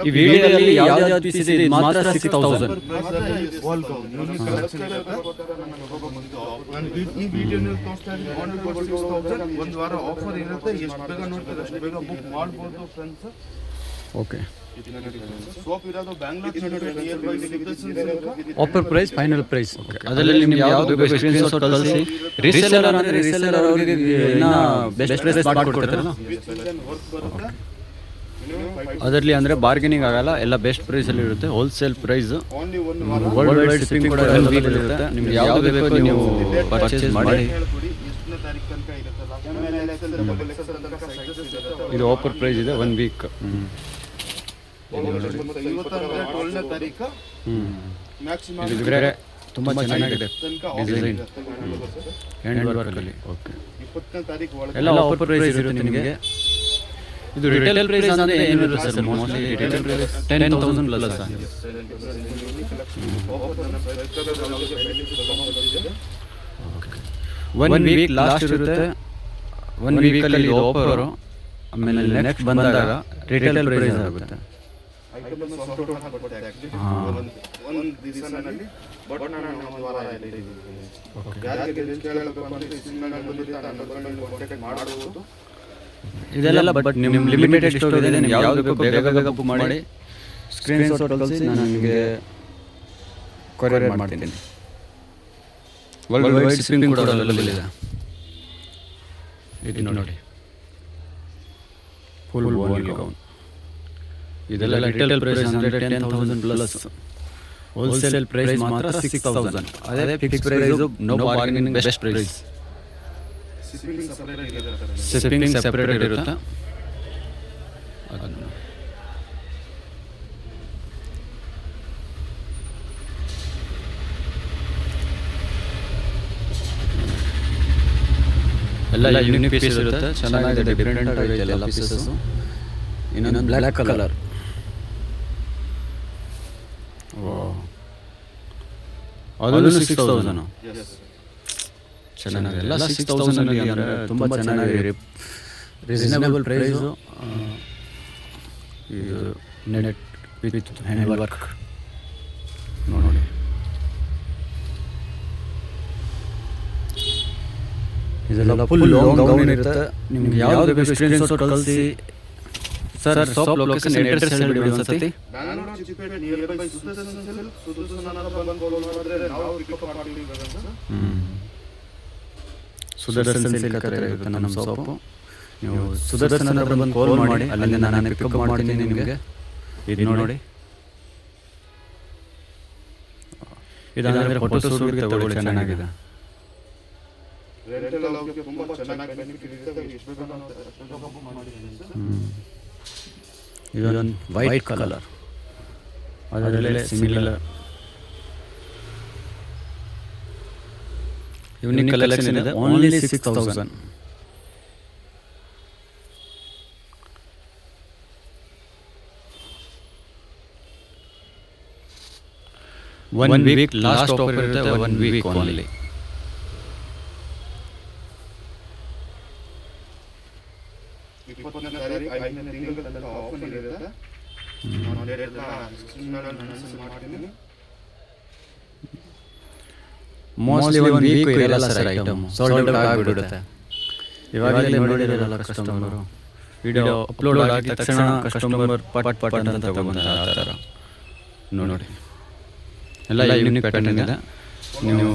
ಈ ವಿಡಿಯೋದಲ್ಲಿ ಯಾವ್ದು ಪೀಸ್ ಇದೆ ಇದು ಮಾತ್ರ 6000. ಈ ವಿಡಿಯೋನಲ್ಲಿ ತೋರಿಸ್ತಾ ಇದ್ದೀನಿ ಒಂದು ವಾರ ಆಫರ್ ಇರುತ್ತೆ. ಎಷ್ಟು ಬೇಗ ನೋಡ್ತಾರೆ ಅಷ್ಟು ಬೇಗ ಬುಕ್ ಮಾಡ್ಬೋದು ಫ್ರೆಂಡ್ಸ್. ಓಕೆ, ಸೋಪ್ ಇರೋದು Bangalore nearby offer price, final price. ಅದರಲ್ಲಿ ನಿಮ್ಗೆ ಯಾವುದು ಬೇಕು ಸ್ಕ್ರೀನ್ ಶಾಟ್ ಕಳಿಸಿ. ರೀಸೆಲ್ಲರ್ ಅಂದ್ರೆ ರೀಸೆಲ್ಲರ್ ಅವರಿಗೆ ಇನ್ನ ಬೆಸ್ಟ್ ಪ್ರೈಸ್ ಮಾಡ್ಕೊಡ್ತಾರಲ್ಲ, ಅದರಲ್ಲಿ ಅಂದರೆ ಬಾರ್ಗೇನಿಂಗ್ ಆಗಲ್ಲ, ಎಲ್ಲ ಬೆಸ್ಟ್ ಪ್ರೈಸಲ್ಲಿ ಇರುತ್ತೆ. Wholesale price, worldwide shipping ಕೂಡ ಇರುತ್ತೆ. ನಿಮ್ಗೆ ಯಾವುದು ಬೇಕೋ ನೀವು ಪರ್ಚೇಸ್ ಮಾಡಿ. ಇದು ಆಫರ್ ಪ್ರೈಸ್ ಇದೆ, 1 ವೀಕ್. ಇದು ಬೇರೆ ತುಂಬ ಚೆನ್ನಾಗಿದೆ ಡಿಸೈನ್, ಹ್ಯಾಂಡ್ ವರ್ಕಲ್ಲಿ. ಓಕೆ, ಎಲ್ಲ ಆಫರ್ ಪ್ರೈಸ್ ಇರುತ್ತೆ ನಿಮಗೆ. ಇದು ರಿಟೇಲ್ ಪ್ರೈಸ್ ಅಂದರೆ ಏನಿರುತ್ತೆ sir? Mostly retail price 10,000 plus ಆಗಿದೆ. 1 ವೀಕ್ ಲಾಸ್ಟ್ ಇರುತ್ತೆ. 1 ವೀಕಲ್ಲಿ ಆಫರು, ಆಮೇಲೆ ನೆಕ್ಸ್ಟ್ ಬಂದಾಗ ರಿಟೇಲ್ ಪ್ರೈಸ್ ಆಗುತ್ತೆ. ಇದೆಲ್ಲ ಬಟ್ ನಿಮ್ಮ ಲಿಮಿಟೆಡ್ ಸ್ಟಾಕ್ ಇದೆ. ನೀವು ಯಾವುದು ಬೇಕು ಬೇಗ ಬೇಗ ಬುಕ್ ಮಾಡಿ, ಸ್ಕ್ರೀನ್ ಶಾಟ್ ಕಳಿಸಿ, ನಾನು ನಿಮಗೆ ಕೊರಿಯರ್ ಮಾಡ್ತೀನಿ. ವರ್ಲ್ಡ್ ವೈಡ್ ಶಿಪ್ಪಿಂಗ್ ಕೂಡ ಅವೈಲೇಬಲ್ ಇದೆ. ಇದು ನೋಡಿ, ಫುಲ್ ಬೋಲ್ ಗೌನ್. ಇದೆಲ್ಲ ರಿಟೇಲ್ ಪ್ರೈಸ್ ಅಂದರೆ 10,000 ಪ್ಲಸ್. ಹೋಲ್ಸೇಲ್ ಪ್ರೈಸ್ ಮಾತ್ರ 6,000. ಅದೇ fix price, no bargaining, best price. Shipping separate ಇರುತ್ತೆ. ಎಲ್ಲ ಯೂನಿಕ್ ಪೀಸ್ ಇರುತ್ತೆ, ಚೆನ್ನಾಗಿದೆ, ಡಿಫ್ರೆಂಟ್ ಆಗಿದೆ ಎಲ್ಲ ಪೀಸಸ್ಸು. ಇನ್ನೊಂದು ಬ್ಲ್ಯಾಕ್ ಕಲರ್, ಅದು 6,000. ಚೆನ್ನಾಗಿದೆ, ಎಲ್ಲ 6,000 ಅಂದರೆ ತುಂಬ ಚೆನ್ನಾಗಿದೆ, ರೀಸನಬಲ್ ಪ್ರೈಸು. ಇದು ನೆಟ್ ವಿತ್ ಹ್ಯಾಂಡ್ ವರ್ಕ್ ನೋಡಿ. ಇದೆಲ್ಲ ಫುಲ್ ಲಾಂಗ್ ಗೌನ್ ಇರುತ್ತೆ. ನಿಮ್ಗೆ ಯಾವುದು ಬೇಕು ಸ್ಕ್ರೀನ್ ಶಾಟ್ ಕಳಿಸಿ. ಸರ್, ಶಾಪ್ ಲೊಕೇಶನ್ ಅಡ್ರೆಸ್ ಹೇಳಿಬಿಡಿ ಒಂದ್ಸತಿ. ಸುದರ್ಶನ್ ಸಿಲ್ಕ್ ಹತ್ರ ಇರುತ್ತೆ ನಮ್ಮ ಶಾಪು. ನೀವು ಸುದರ್ಶನ್ ಹತ್ರ ಬಂದು ಕಾಲ್ ಮಾಡಿ, ಅಲ್ಲಿಂದ ನಾನು ಪಿಕಪ್ ಮಾಡ್ತೀನಿ ನಿಮಗೆ. ಇದು ನೋಡಿ, ಇದಾದರೆ ಫೋಟೋ ಶೂಟ್ಗೆ ತಗೊಳ್ಳಿ, ಚೆನ್ನಾಗಿದೆ. ಇದೊಂದು ವೈಟ್ ಕಲರ್, ಅದರಲ್ಲೇ ಸಿಮಿಲರ್ ಯೂನಿಕ್ ಕಲೆಕ್ಷನ್ ಇದೆ. Only 6,000. One week last offer ಇರುತ್ತೆ, 1 ವೀಕ್ ಓನ್ಲಿ. ಮೋಸ್ಟ್ಲಿ 1 ವೀಕ್ ಇರಲ್ಲ ಸರ್, ಐಟಮ್ ಸೋಲ್ಡ್ ಔಟ್ ಆಗಿಬಿಡುತ್ತೆ. ಇವಾಗಲೇ ನೋಡಿರಲ್ಲ ಕಸ್ಟಮರು, ವಿಡಿಯೋ ಅಪ್ಲೋಡ್ ಆಗಿದ ತಕ್ಷಣ ಕಸ್ಟಮರ್ ಪಟ್ ಪಟ್ ಅಂತ ತಗೊಂತಾರೆ. ಆ ಥರ ನೋಡಿ, ಎಲ್ಲ ಯೂನಿಕ್ ಪ್ಯಾಟರ್ನ್ ಇದೆ. ನೀವು